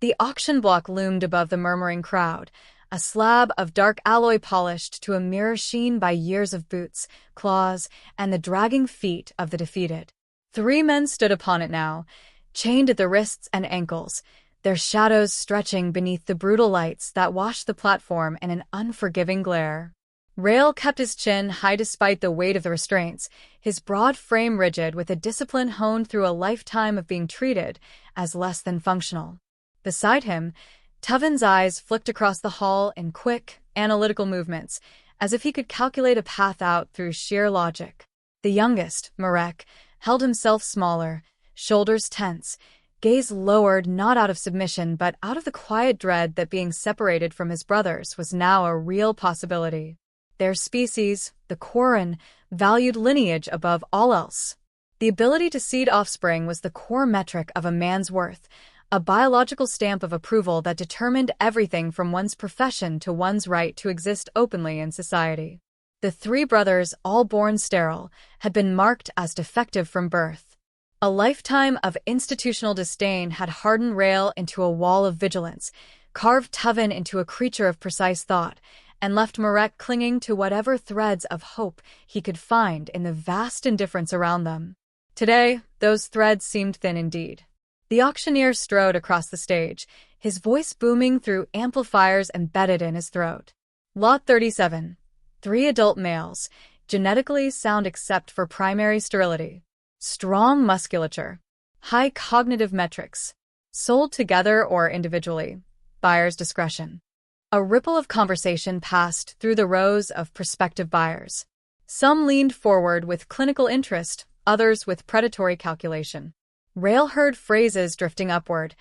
The auction block loomed above the murmuring crowd, a slab of dark alloy polished to a mirror sheen by years of boots, claws, and the dragging feet of the defeated. 3 men stood upon it now, chained at the wrists and ankles, their shadows stretching beneath the brutal lights that washed the platform in an unforgiving glare. Rail kept his chin high despite the weight of the restraints, his broad frame rigid with a discipline honed through a lifetime of being treated as less than functional. Beside him, Tuvin's eyes flicked across the hall in quick, analytical movements, as if he could calculate a path out through sheer logic. The youngest, Marek, held himself smaller, shoulders tense, gaze lowered not out of submission but out of the quiet dread that being separated from his brothers was now a real possibility. Their species, the Quarren, valued lineage above all else. The ability to seed offspring was the core metric of a man's worth, a biological stamp of approval that determined everything from one's profession to one's right to exist openly in society. The 3 brothers, all born sterile, had been marked as defective from birth. A lifetime of institutional disdain had hardened Rail into a wall of vigilance, carved Tuvin into a creature of precise thought, and left Marek clinging to whatever threads of hope he could find in the vast indifference around them. Today, those threads seemed thin indeed. The auctioneer strode across the stage, his voice booming through amplifiers embedded in his throat. Lot 37. 3 adult males, genetically sound except for primary sterility. Strong musculature. High cognitive metrics. Sold together or individually. Buyer's discretion. A ripple of conversation passed through the rows of prospective buyers. Some leaned forward with clinical interest, others with predatory calculation. Rail heard phrases drifting upward: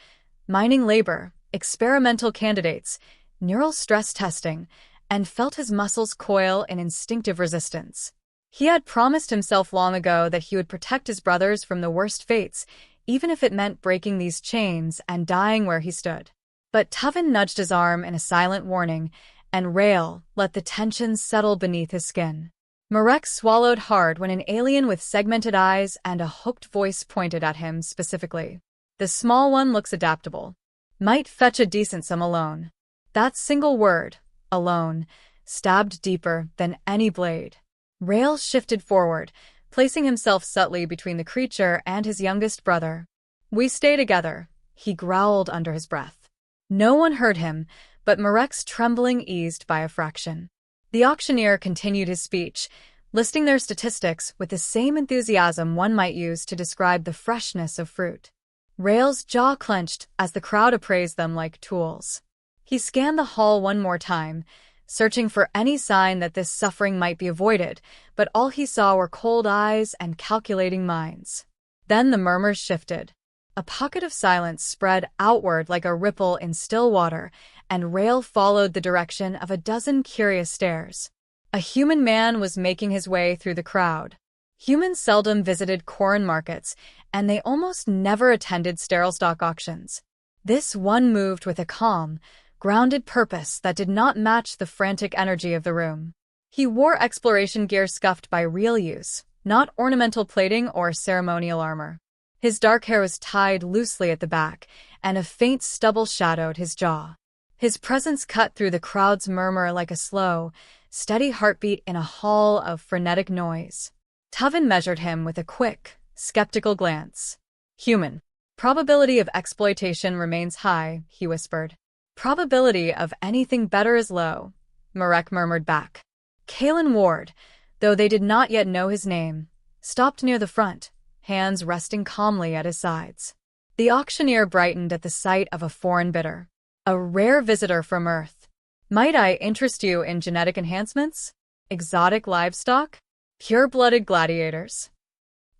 mining labor, experimental candidates, neural stress testing, and felt his muscles coil in instinctive resistance. He had promised himself long ago that he would protect his brothers from the worst fates, even if it meant breaking these chains and dying where he stood. But Tuvin nudged his arm in a silent warning, and Rail let the tension settle beneath his skin. Marek swallowed hard when an alien with segmented eyes and a hooked voice pointed at him specifically. The small one looks adaptable. Might fetch a decent sum alone. That single word, alone, stabbed deeper than any blade. Rail shifted forward, placing himself subtly between the creature and his youngest brother. "We stay together," he growled under his breath. No one heard him, but Marek's trembling eased by a fraction. The auctioneer continued his speech, listing their statistics with the same enthusiasm one might use to describe the freshness of fruit. Rail's jaw clenched as the crowd appraised them like tools. He scanned the hall one more time, searching for any sign that this suffering might be avoided, but all he saw were cold eyes and calculating minds. Then the murmurs shifted. A pocket of silence spread outward like a ripple in still water, and Rail followed the direction of a dozen curious stares. A human man was making his way through the crowd. Humans seldom visited Quarren markets, and they almost never attended sterile stock auctions. This one moved with a calm, grounded purpose that did not match the frantic energy of the room. He wore exploration gear scuffed by real use, not ornamental plating or ceremonial armor. His dark hair was tied loosely at the back, and a faint stubble shadowed his jaw. His presence cut through the crowd's murmur like a slow, steady heartbeat in a hall of frenetic noise. Tuvin measured him with a quick, skeptical glance. "Human. Probability of exploitation remains high," he whispered. "Probability of anything better is low," Marek murmured back. Kalen Ward, though they did not yet know his name, stopped near the front, hands resting calmly at his sides. The auctioneer brightened at the sight of a foreign bidder. "A rare visitor from Earth. Might I interest you in genetic enhancements? Exotic livestock? Pure-blooded gladiators?"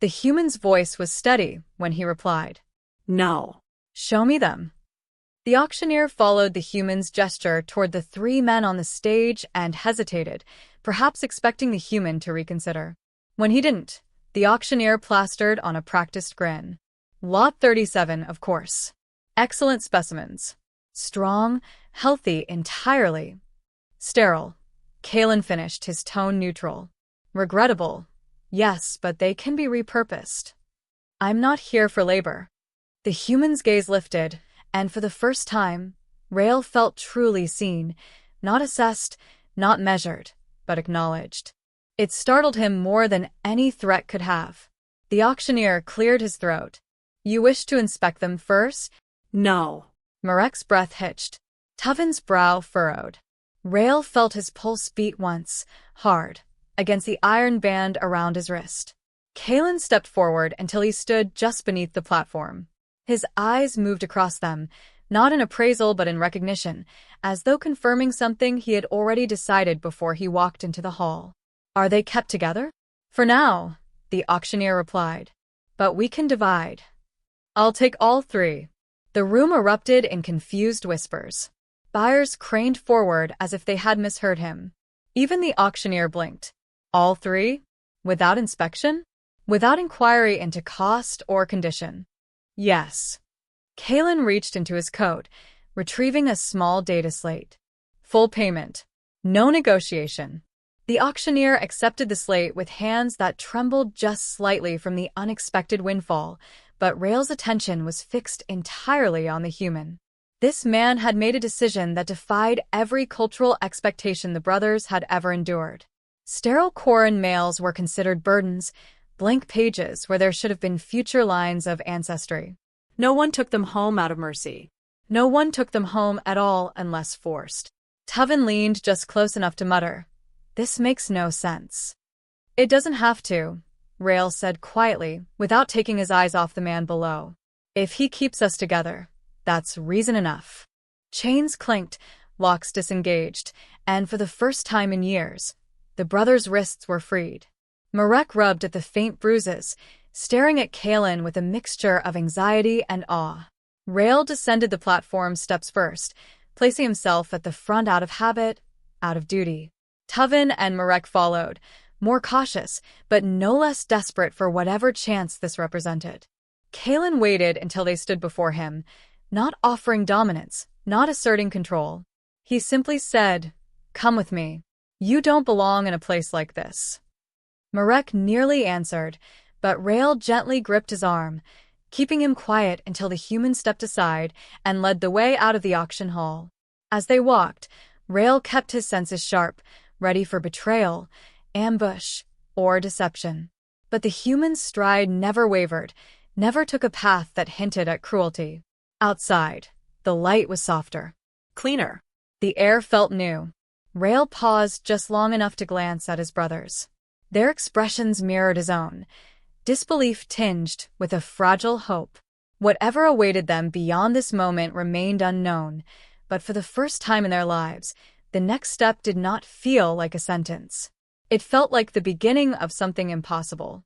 The human's voice was steady when he replied, "No." "Show me them." The auctioneer followed the human's gesture toward the 3 men on the stage and hesitated, perhaps expecting the human to reconsider. When he didn't, the auctioneer plastered on a practiced grin. "Lot 37, of course. Excellent specimens. Strong, healthy entirely. Sterile." Kalen finished, his tone neutral. "Regrettable. Yes, but they can be repurposed. I'm not here for labor." The human's gaze lifted, And for the first time, Rail felt truly seen, not assessed, not measured, but acknowledged. It startled him more than any threat could have. The auctioneer cleared his throat. "You wish to inspect them first?" No. Marek's breath hitched. Tuvin's brow furrowed. Rail felt his pulse beat once, hard, against the iron band around his wrist. Kalen stepped forward until he stood just beneath the platform. His eyes moved across them, not in appraisal but in recognition, as though confirming something he had already decided before he walked into the hall. "Are they kept together?" "For now," the auctioneer replied. "But we can divide." "I'll take all three." The room erupted in confused whispers. Buyers craned forward as if they had misheard him. Even the auctioneer blinked. "All three? Without inspection? Without inquiry into cost or condition?" "Yes." Kalen reached into his coat, retrieving a small data slate. "Full payment. No negotiation." The auctioneer accepted the slate with hands that trembled just slightly from the unexpected windfall, but Rail's attention was fixed entirely on the human. This man had made a decision that defied every cultural expectation the brothers had ever endured. Sterile Quarren males were considered burdens, blank pages where there should have been future lines of ancestry. No one took them home out of mercy. No one took them home at all unless forced. Tuvin leaned just close enough to mutter, "This makes no sense." "It doesn't have to," Rail said quietly, without taking his eyes off the man below. "If he keeps us together, that's reason enough." Chains clinked, locks disengaged, and for the first time in years, the brothers' wrists were freed. Marek rubbed at the faint bruises, staring at Kalen with a mixture of anxiety and awe. Rail descended the platform steps first, placing himself at the front out of habit, out of duty. Tuvin and Marek followed, more cautious, but no less desperate for whatever chance this represented. Kalen waited until they stood before him, not offering dominance, not asserting control. He simply said, "Come with me. You don't belong in a place like this." Marek nearly answered, but Rail gently gripped his arm, keeping him quiet until the human stepped aside and led the way out of the auction hall. As they walked, Rail kept his senses sharp, ready for betrayal, ambush, or deception. But the human's stride never wavered, never took a path that hinted at cruelty. Outside, the light was softer. Cleaner. The air felt new. Rail paused just long enough to glance at his brothers. Their expressions mirrored his own, disbelief tinged with a fragile hope. Whatever awaited them beyond this moment remained unknown, but for the first time in their lives, the next step did not feel like a sentence. It felt like the beginning of something impossible.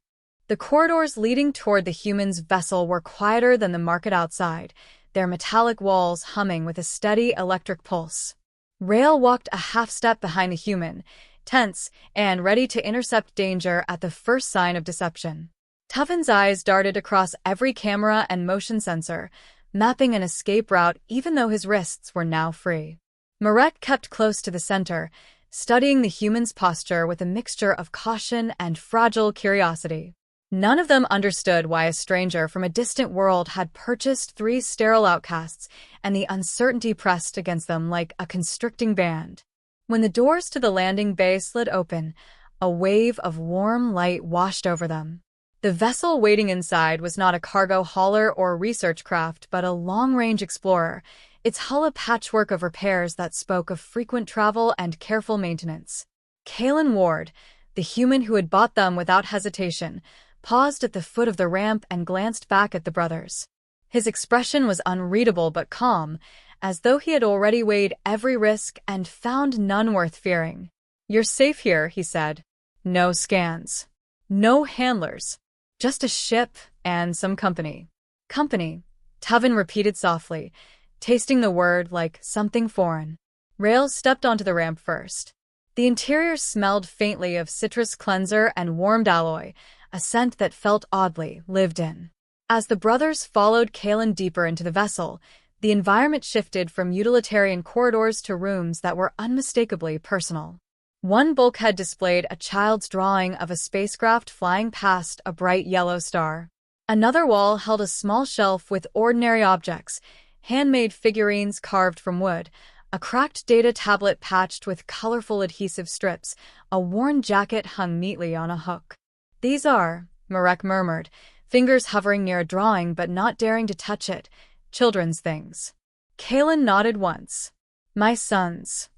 The corridors leading toward the human's vessel were quieter than the market outside, their metallic walls humming with a steady electric pulse. Rail walked a half-step behind the human, tense and ready to intercept danger at the first sign of deception. Tuvin's eyes darted across every camera and motion sensor, mapping an escape route even though his wrists were now free. Marek kept close to the center, studying the human's posture with a mixture of caution and fragile curiosity. None of them understood why a stranger from a distant world had purchased 3 sterile outcasts, and the uncertainty pressed against them like a constricting band. When the doors to the landing bay slid open, a wave of warm light washed over them. The vessel waiting inside was not a cargo hauler or research craft, but a long-range explorer, its hull a patchwork of repairs that spoke of frequent travel and careful maintenance. Kalen Ward, the human who had bought them without hesitation, paused at the foot of the ramp and glanced back at the brothers. His expression was unreadable but calm, as though he had already weighed every risk and found none worth fearing. "You're safe here," he said. "No scans. No handlers. Just a ship and some company." "Company," Tuvin repeated softly, tasting the word like something foreign. Rail stepped onto the ramp first. The interior smelled faintly of citrus cleanser and warmed alloy, a scent that felt oddly lived in. As the brothers followed Kalen deeper into the vessel, the environment shifted from utilitarian corridors to rooms that were unmistakably personal. One bulkhead displayed a child's drawing of a spacecraft flying past a bright yellow star. Another wall held a small shelf with ordinary objects, handmade figurines carved from wood, a cracked data tablet patched with colorful adhesive strips, a worn jacket hung neatly on a hook. "These are," Marek murmured, fingers hovering near a drawing but not daring to touch it, "children's things." Kalen nodded once. "My sons."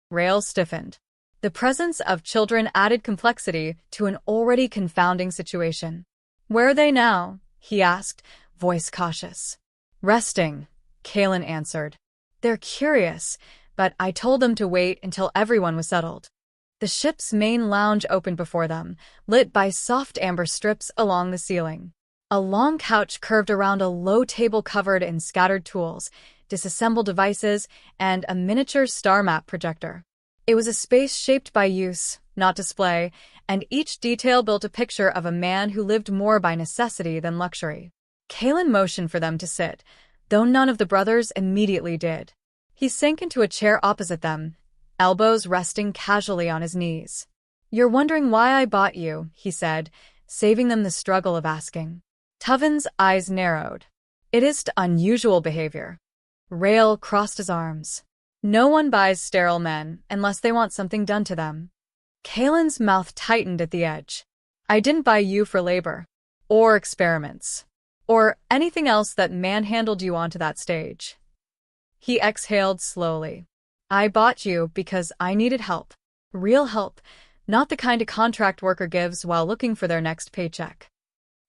Rael stiffened. The presence of children added complexity to an already confounding situation. "Where are they now?" he asked, voice cautious. "Resting," Kalen answered. "They're curious, but I told them to wait until everyone was settled." The ship's main lounge opened before them, lit by soft amber strips along the ceiling. A long couch curved around a low table covered in scattered tools, disassembled devices, and a miniature star map projector. It was a space shaped by use, not display, and each detail built a picture of a man who lived more by necessity than luxury. Kalen motioned for them to sit, though none of the brothers immediately did. He sank into a chair opposite them, elbows resting casually on his knees. "You're wondering why I bought you," he said, saving them the struggle of asking. Tuvin's eyes narrowed. "It is unusual behavior." Rael crossed his arms. "No one buys sterile men unless they want something done to them." Kalen's mouth tightened at the edge. "I didn't buy you for labor. Or experiments. Or anything else that manhandled you onto that stage." He exhaled slowly. "I bought you because I needed help. Real help, not the kind a contract worker gives while looking for their next paycheck."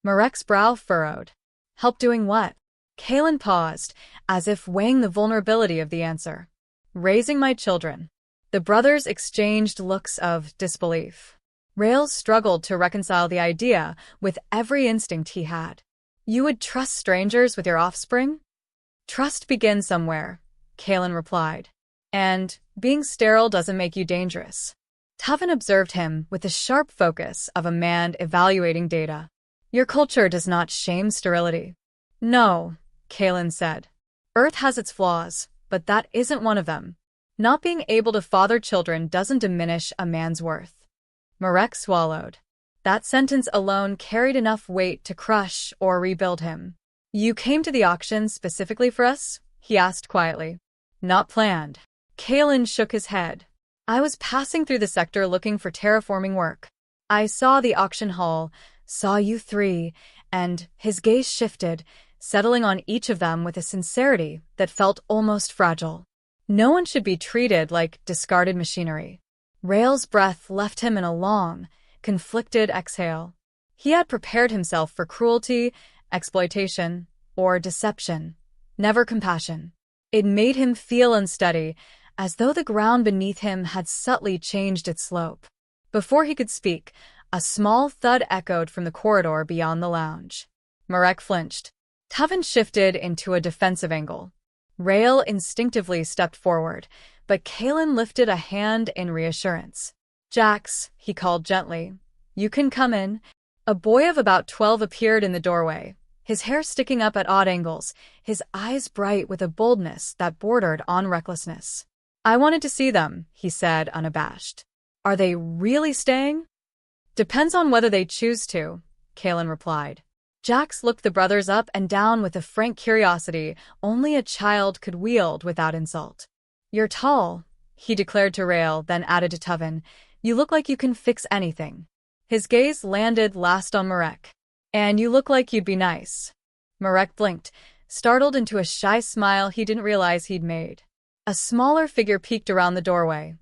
Marek's brow furrowed. "Help doing what?" Kalen paused, as if weighing the vulnerability of the answer. "Raising my children." The brothers exchanged looks of disbelief. Rael struggled to reconcile the idea with every instinct he had. "You would trust strangers with your offspring?" "Trust begins somewhere," Kalen replied. "And being sterile doesn't make you dangerous." Tuvin observed him with the sharp focus of a man evaluating data. "Your culture does not shame sterility." "No," Kalen said. "Earth has its flaws, but that isn't one of them. Not being able to father children doesn't diminish a man's worth." Marek swallowed. That sentence alone carried enough weight to crush or rebuild him. "You came to the auction specifically for us?" he asked quietly. "Not planned." Kalen shook his head. "I was passing through the sector looking for terraforming work. I saw the auction hall, saw you three, and," his gaze shifted, settling on each of them with a sincerity that felt almost fragile. "No one should be treated like discarded machinery." Rael's breath left him in a long, conflicted exhale. He had prepared himself for cruelty, exploitation, or deception, never compassion. It made him feel unsteady, as though the ground beneath him had subtly changed its slope. Before he could speak, a small thud echoed from the corridor beyond the lounge. Marek flinched. Tuvin shifted into a defensive angle. Rael instinctively stepped forward, but Kalen lifted a hand in reassurance. "Jax," he called gently, "you can come in." A boy of about 12 appeared in the doorway, his hair sticking up at odd angles, his eyes bright with a boldness that bordered on recklessness. "I wanted to see them," he said, unabashed. "Are they really staying?" "Depends on whether they choose to," Kalen replied. Jax looked the brothers up and down with a frank curiosity only a child could wield without insult. "You're tall," he declared to Rael, then added to Tuvin, "You look like you can fix anything." His gaze landed last on Marek. "And you look like you'd be nice." Marek blinked, startled into a shy smile he didn't realize he'd made. A smaller figure peeked around the doorway.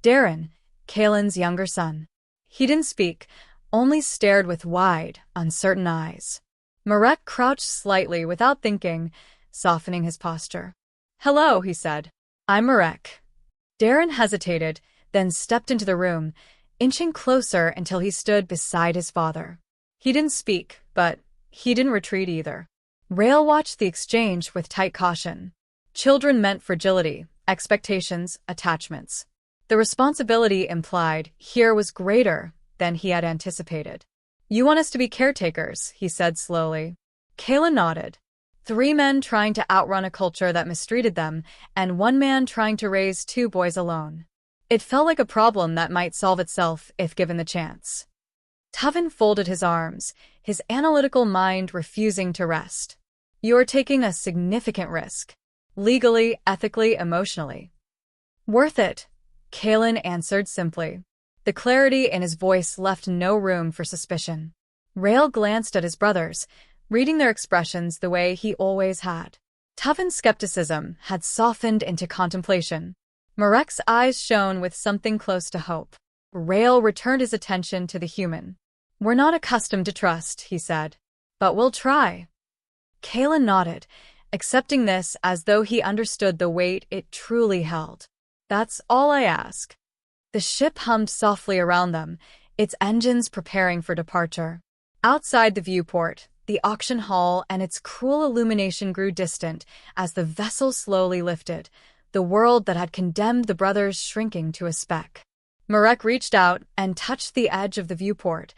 Darren, Kalen's younger son. He didn't speak, only stared with wide, uncertain eyes. Marek crouched slightly without thinking, softening his posture. "Hello," he said. "I'm Marek." Darren hesitated, then stepped into the room, inching closer until he stood beside his father. He didn't speak, but he didn't retreat either. Rael watched the exchange with tight caution. Children meant fragility, expectations, attachments. The responsibility implied here was greater than he had anticipated. "You want us to be caretakers," he said slowly. Kayla nodded. 3 men trying to outrun a culture that mistreated them, and 1 man trying to raise 2 boys alone. It felt like a problem that might solve itself if given the chance. Tuvin folded his arms, his analytical mind refusing to rest. "You are taking a significant risk." Legally, ethically, emotionally. Worth it, Kalen answered simply. The clarity in his voice left no room for suspicion. Rael glanced at his brothers, reading their expressions the way he always had. Tuvin's skepticism had softened into contemplation. Marek's eyes shone with something close to hope. Rael returned his attention to the human. "We're not accustomed to trust," he said. "But we'll try." Kalen nodded, accepting this as though he understood the weight it truly held. "That's all I ask." The ship hummed softly around them, its engines preparing for departure. Outside the viewport, the auction hall and its cruel illumination grew distant as the vessel slowly lifted, the world that had condemned the brothers shrinking to a speck. Marek reached out and touched the edge of the viewport,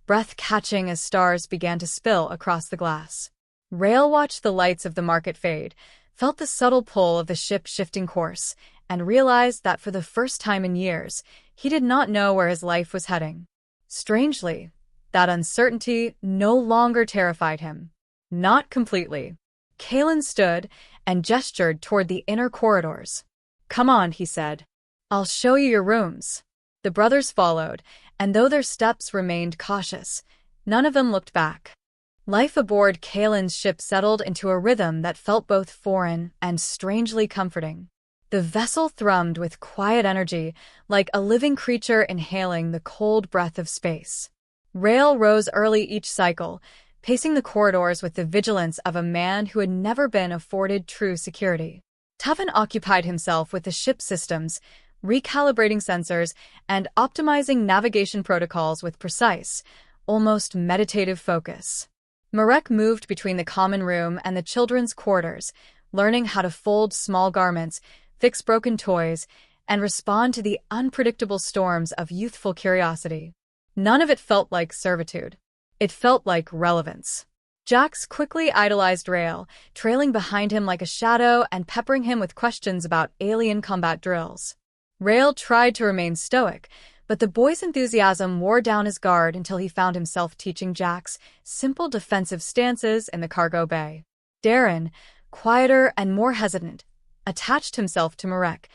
breath catching as stars began to spill across the glass. Rael watched the lights of the market fade, felt the subtle pull of the ship shifting course, and realized that for the first time in years, he did not know where his life was heading. Strangely, that uncertainty no longer terrified him. Not completely. Kalen stood and gestured toward the inner corridors. "Come on," he said. "I'll show you your rooms." The brothers followed, and though their steps remained cautious, none of them looked back. Life aboard Kalen's ship settled into a rhythm that felt both foreign and strangely comforting. The vessel thrummed with quiet energy, like a living creature inhaling the cold breath of space. Rael rose early each cycle, pacing the corridors with the vigilance of a man who had never been afforded true security. Tuvin occupied himself with the ship's systems, recalibrating sensors and optimizing navigation protocols with precise, almost meditative focus. Marek moved between the common room and the children's quarters, learning how to fold small garments, fix broken toys, and respond to the unpredictable storms of youthful curiosity. None of it felt like servitude. It felt like relevance. Jax quickly idolized Rael, trailing behind him like a shadow and peppering him with questions about alien combat drills. Rael tried to remain stoic, but the boy's enthusiasm wore down his guard until he found himself teaching Jax simple defensive stances in the cargo bay. Darren, quieter and more hesitant, attached himself to Marek,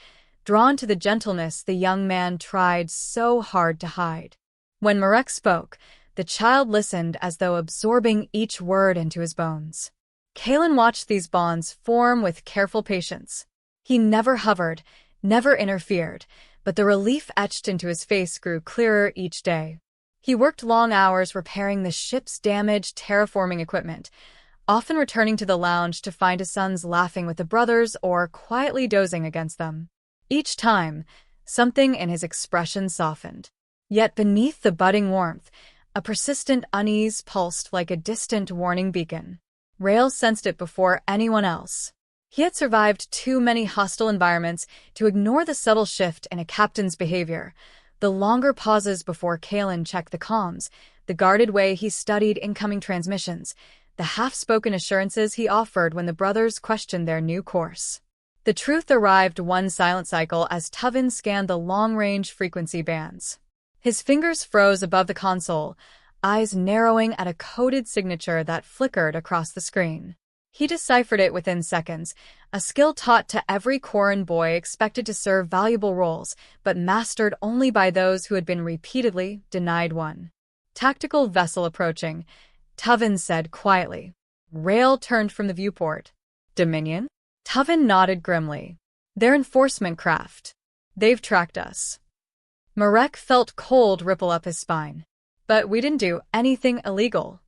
drawn to the gentleness the young man tried so hard to hide. When Marek spoke, the child listened as though absorbing each word into his bones. Kalen watched these bonds form with careful patience. He never hovered, never interfered, but the relief etched into his face grew clearer each day. He worked long hours repairing the ship's damaged terraforming equipment, often returning to the lounge to find his sons laughing with the brothers or quietly dozing against them. Each time, something in his expression softened. Yet beneath the budding warmth, a persistent unease pulsed like a distant warning beacon. Rael sensed it before anyone else. He had survived too many hostile environments to ignore the subtle shift in a captain's behavior, the longer pauses before Kalen checked the comms, the guarded way he studied incoming transmissions, the half-spoken assurances he offered when the brothers questioned their new course. The truth arrived one silent cycle as Tuvin scanned the long-range frequency bands. His fingers froze above the console, eyes narrowing at a coded signature that flickered across the screen. He deciphered it within seconds, a skill taught to every Quarren boy expected to serve valuable roles, but mastered only by those who had been repeatedly denied one. "Tactical vessel approaching," Tuvin said quietly. Rael turned from the viewport. "Dominion?" Tuvin nodded grimly. "They're enforcement craft. They've tracked us." Marek felt cold ripple up his spine. "But we didn't do anything illegal."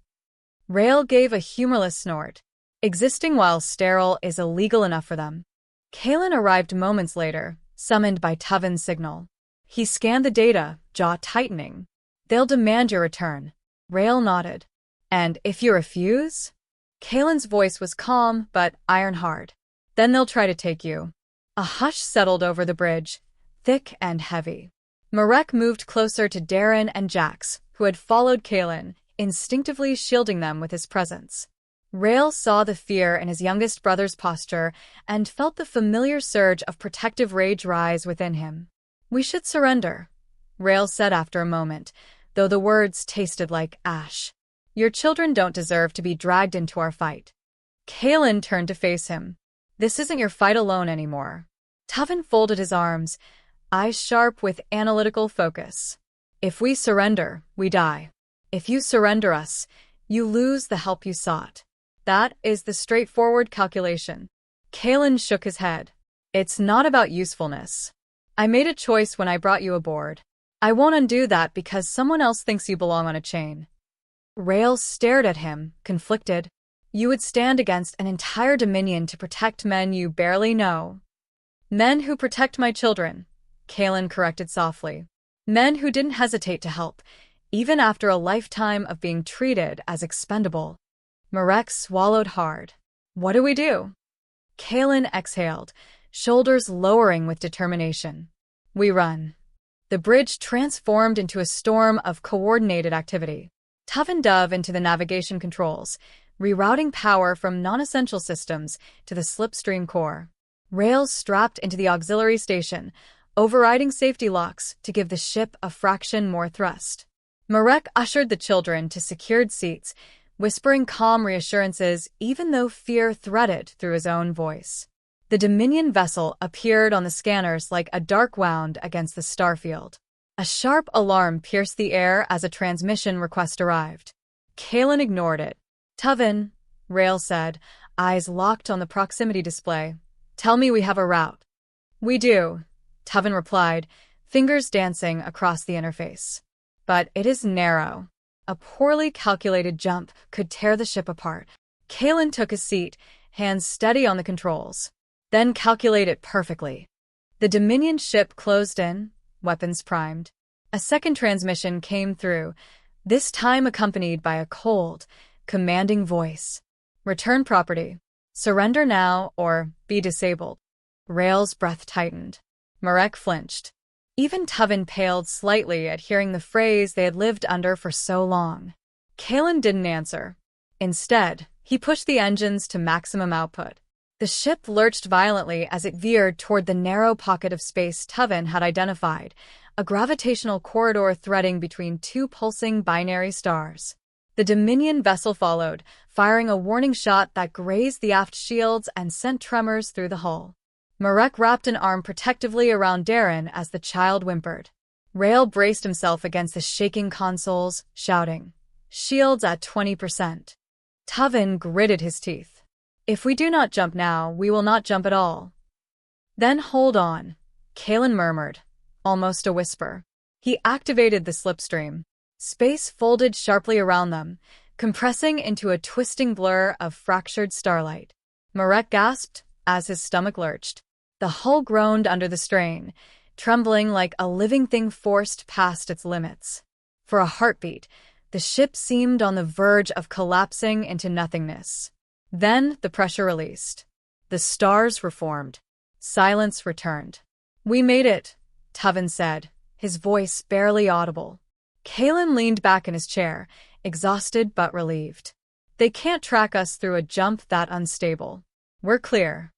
Rael gave a humorless snort. "Existing while sterile is illegal enough for them." Kalen arrived moments later, summoned by Tuvin's signal. He scanned the data, jaw tightening. "They'll demand your return." Rael nodded. "And if you refuse?" Kalen's voice was calm but iron-hard. "Then they'll try to take you." A hush settled over the bridge, thick and heavy. Marek moved closer to Darren and Jax, who had followed Kalen, instinctively shielding them with his presence. Rael saw the fear in his youngest brother's posture and felt the familiar surge of protective rage rise within him. "We should surrender," Rael said after a moment, though the words tasted like ash. "Your children don't deserve to be dragged into our fight." Kalen turned to face him. This isn't your fight alone anymore. Tuvin folded his arms, eyes sharp with analytical focus. If we surrender, we die. If you surrender us, you lose the help you sought. That is the straightforward calculation. Kalen shook his head. It's not about usefulness. I made a choice when I brought you aboard. I won't undo that because someone else thinks you belong on a chain. Rail stared at him, conflicted. You would stand against an entire dominion to protect men you barely know. Men who protect my children, Kalen corrected softly. Men who didn't hesitate to help, even after a lifetime of being treated as expendable. Marek swallowed hard. What do we do? Kalen exhaled, shoulders lowering with determination. We run. The bridge transformed into a storm of coordinated activity. Tuvin dove into the navigation controls, rerouting power from non-essential systems to the slipstream core. Rails strapped into the auxiliary station, overriding safety locks to give the ship a fraction more thrust. Marek ushered the children to secured seats, whispering calm reassurances even though fear threaded through his own voice. The Dominion vessel appeared on the scanners like a dark wound against the starfield. A sharp alarm pierced the air as a transmission request arrived. Kalen ignored it. Tuvin, Rail said, eyes locked on the proximity display. Tell me we have a route. We do, Tuvin replied, fingers dancing across the interface. But it is narrow. A poorly calculated jump could tear the ship apart. Kalen took his seat, hands steady on the controls. Then calculate it perfectly. The Dominion ship closed in, weapons primed. A second transmission came through, this time accompanied by a cold, commanding voice. Return property. Surrender now or be disabled. Rail's breath tightened. Marek flinched. Even Tuvin paled slightly at hearing the phrase they had lived under for so long. Kalen didn't answer. Instead, he pushed the engines to maximum output. The ship lurched violently as it veered toward the narrow pocket of space Tuvin had identified, a gravitational corridor threading between two pulsing binary stars. The Dominion vessel followed, firing a warning shot that grazed the aft shields and sent tremors through the hull. Marek wrapped an arm protectively around Darren as the child whimpered. Rail braced himself against the shaking consoles, shouting, "Shields at 20%. Tuvin gritted his teeth. If we do not jump now, we will not jump at all. Then hold on, Kalen murmured, almost a whisper. He activated the slipstream. Space folded sharply around them, compressing into a twisting blur of fractured starlight. Marek gasped as his stomach lurched. The hull groaned under the strain, trembling like a living thing forced past its limits. For a heartbeat, the ship seemed on the verge of collapsing into nothingness. Then the pressure released. The stars reformed. Silence returned. We made it, Tuvin said, his voice barely audible. Kalen leaned back in his chair, exhausted but relieved. They can't track us through a jump that unstable. We're clear.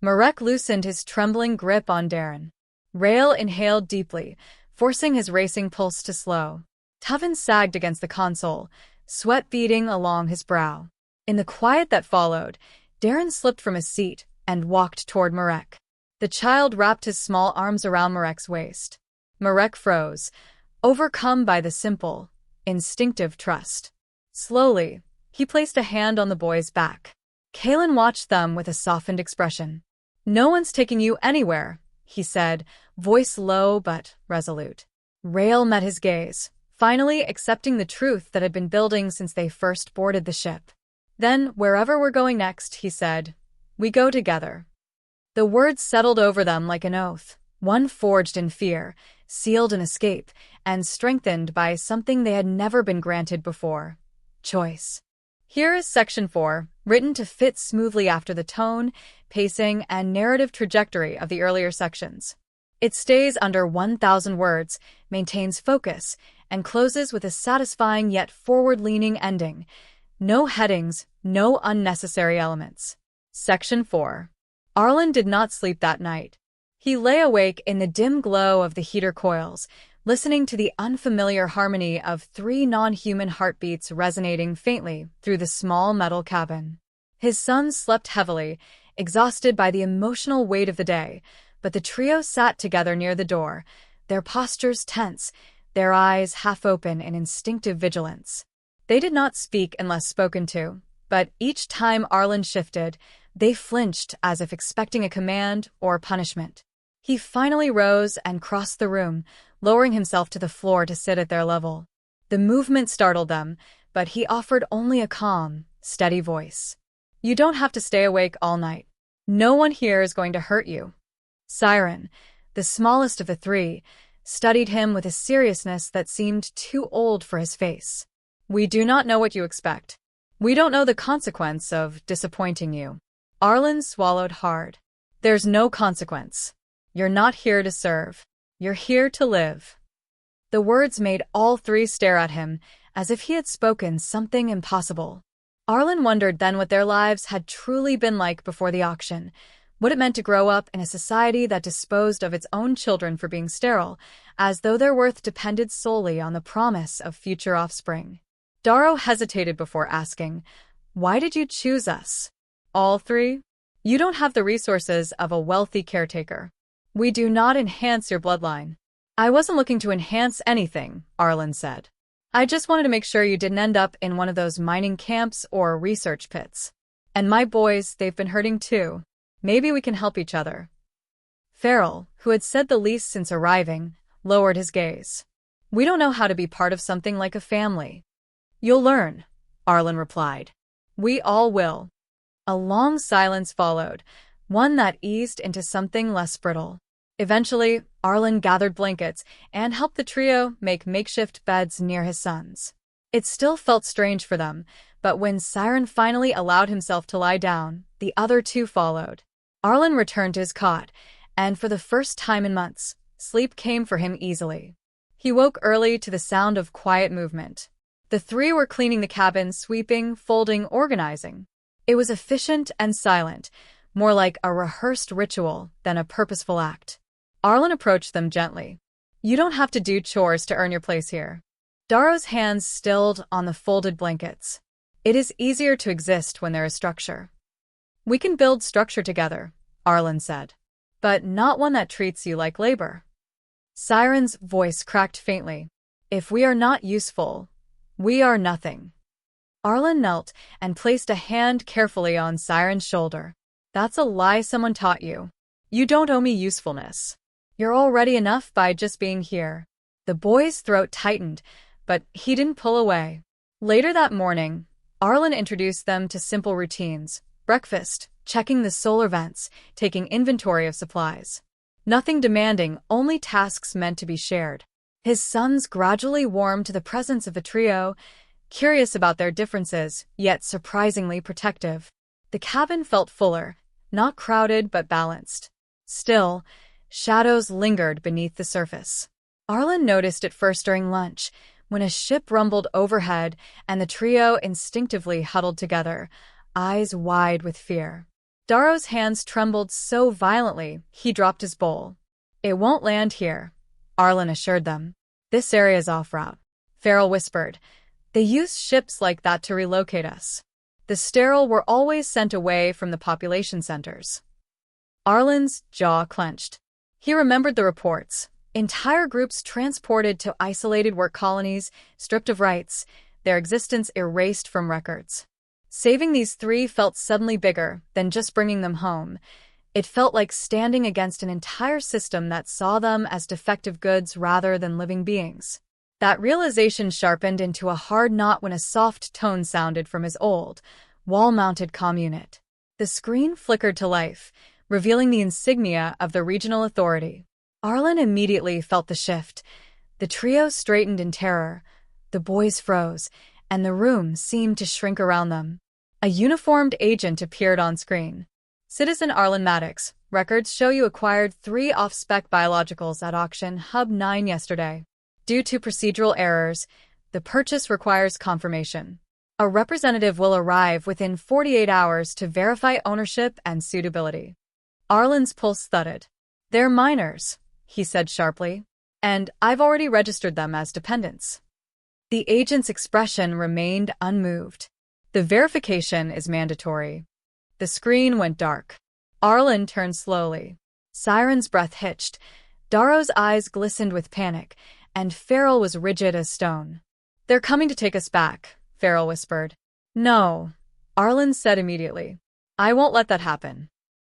Marek loosened his trembling grip on Darren. Rail inhaled deeply, forcing his racing pulse to slow. Tuvin sagged against the console, sweat beading along his brow. In the quiet that followed, Darren slipped from his seat and walked toward Marek. The child wrapped his small arms around Marek's waist. Marek froze, overcome by the simple, instinctive trust. Slowly, he placed a hand on the boy's back. Kalen watched them with a softened expression. No one's taking you anywhere, he said, voice low but resolute. Rail met his gaze, finally accepting the truth that had been building since they first boarded the ship. Then, wherever we're going next, he said, we go together. The words settled over them like an oath, one forged in fear, sealed in escape, and strengthened by something they had never been granted before: choice. Here is Section 4, written to fit smoothly after the tone, pacing, and narrative trajectory of the earlier sections. It stays under 1,000 words, maintains focus, and closes with a satisfying yet forward-leaning ending. No headings, no unnecessary elements. Section 4. Arlen did not sleep that night. He lay awake in the dim glow of the heater coils, listening to the unfamiliar harmony of 3 non-human heartbeats resonating faintly through the small metal cabin. His son slept heavily, exhausted by the emotional weight of the day, but the trio sat together near the door, their postures tense, their eyes half open in instinctive vigilance. They did not speak unless spoken to, but each time Arlen shifted, they flinched as if expecting a command or punishment. He finally rose and crossed the room, lowering himself to the floor to sit at their level. The movement startled them, but he offered only a calm, steady voice. "You don't have to stay awake all night. No one here is going to hurt you." Siren, the smallest of the three, studied him with a seriousness that seemed too old for his face. "We do not know what you expect. We don't know the consequence of disappointing you." Arlen swallowed hard. "There's no consequence. You're not here to serve. You're here to live." The words made all three stare at him, as if he had spoken something impossible. Arlen wondered then what their lives had truly been like before the auction, what it meant to grow up in a society that disposed of its own children for being sterile, as though their worth depended solely on the promise of future offspring. Darrow hesitated before asking, "Why did you choose us?" "All three? You don't have the resources of a wealthy caretaker. We do not enhance your bloodline." "I wasn't looking to enhance anything," Arlen said. "I just wanted to make sure you didn't end up in one of those mining camps or research pits. And my boys, they've been hurting too. Maybe we can help each other." Farrell, who had said the least since arriving, lowered his gaze. "We don't know how to be part of something like a family." "You'll learn," Arlen replied. "We all will." A long silence followed, one that eased into something less brittle. Eventually, Arlen gathered blankets and helped the trio make makeshift beds near his sons. It still felt strange for them, but when Siren finally allowed himself to lie down, the other two followed. Arlen returned to his cot, and for the first time in months, sleep came for him easily. He woke early to the sound of quiet movement. The three were cleaning the cabin, sweeping, folding, organizing. It was efficient and silent, more like a rehearsed ritual than a purposeful act. Arlen approached them gently. "You don't have to do chores to earn your place here." Darrow's hands stilled on the folded blankets. "It is easier to exist when there is structure." "We can build structure together," Arlen said. "But not one that treats you like labor." Siren's voice cracked faintly. "If we are not useful, we are nothing." Arlen knelt and placed a hand carefully on Siren's shoulder. "That's a lie someone taught you. You don't owe me usefulness. You're already enough by just being here." The boy's throat tightened, but he didn't pull away. Later that morning, Arlen introduced them to simple routines: breakfast, checking the solar vents, taking inventory of supplies. Nothing demanding, only tasks meant to be shared. His sons gradually warmed to the presence of the trio, curious about their differences, yet surprisingly protective. The cabin felt fuller, not crowded but balanced. Still, shadows lingered beneath the surface. Arlen noticed it first during lunch, when a ship rumbled overhead and the trio instinctively huddled together, eyes wide with fear. Darrow's hands trembled so violently he dropped his bowl. "It won't land here," Arlen assured them. "This area's off-route," Farrell whispered. "They use ships like that to relocate us. The sterile were always sent away from the population centers." Arlen's jaw clenched. He remembered the reports. Entire groups transported to isolated work colonies, stripped of rights, their existence erased from records. Saving these three felt suddenly bigger than just bringing them home. It felt like standing against an entire system that saw them as defective goods rather than living beings. That realization sharpened into a hard knot when a soft tone sounded from his old, wall-mounted comm unit. The screen flickered to life, revealing the insignia of the regional authority. Arlen immediately felt the shift. The trio straightened in terror. The boys froze, and the room seemed to shrink around them. A uniformed agent appeared on screen. "Citizen Arlen Maddox, records show you acquired 3 off-spec biologicals at Auction Hub 9 yesterday. Due to procedural errors, the purchase requires confirmation. A representative will arrive within 48 hours to verify ownership and suitability." Arlen's pulse thudded. "They're minors," he said sharply, "and I've already registered them as dependents." The agent's expression remained unmoved. "The verification is mandatory." The screen went dark. Arlen turned slowly. Siren's breath hitched. Darrow's eyes glistened with panic, and Farrell was rigid as stone. "They're coming to take us back," Farrell whispered. "No," Arlen said immediately. "I won't let that happen."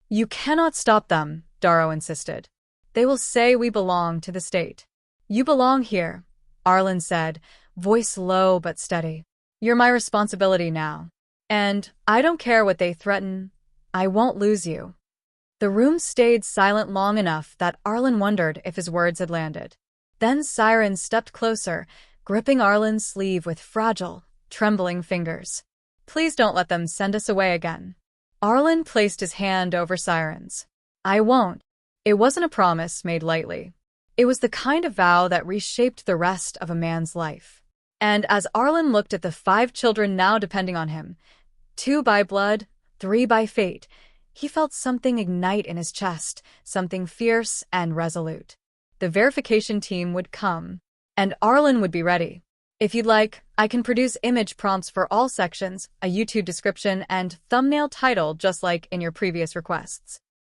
"You cannot stop them," Darrow insisted. "They will say we belong to the state." "You belong here," Arlen said, voice low but steady. "You're my responsibility now. And I don't care what they threaten. I won't lose you." The room stayed silent long enough that Arlen wondered if his words had landed. Then Siren stepped closer, gripping Arlen's sleeve with fragile, trembling fingers. "Please don't let them send us away again." Arlen placed his hand over Siren's. "I won't." It wasn't a promise made lightly. It was the kind of vow that reshaped the rest of a man's life. And as Arlen looked at the 5 children now depending on him, 2 by blood, 3 by fate, he felt something ignite in his chest, something fierce and resolute. The verification team would come, and Arlen would be ready. "If you'd like, I can produce image prompts for all sections, a YouTube description, and thumbnail title just like in your previous requests."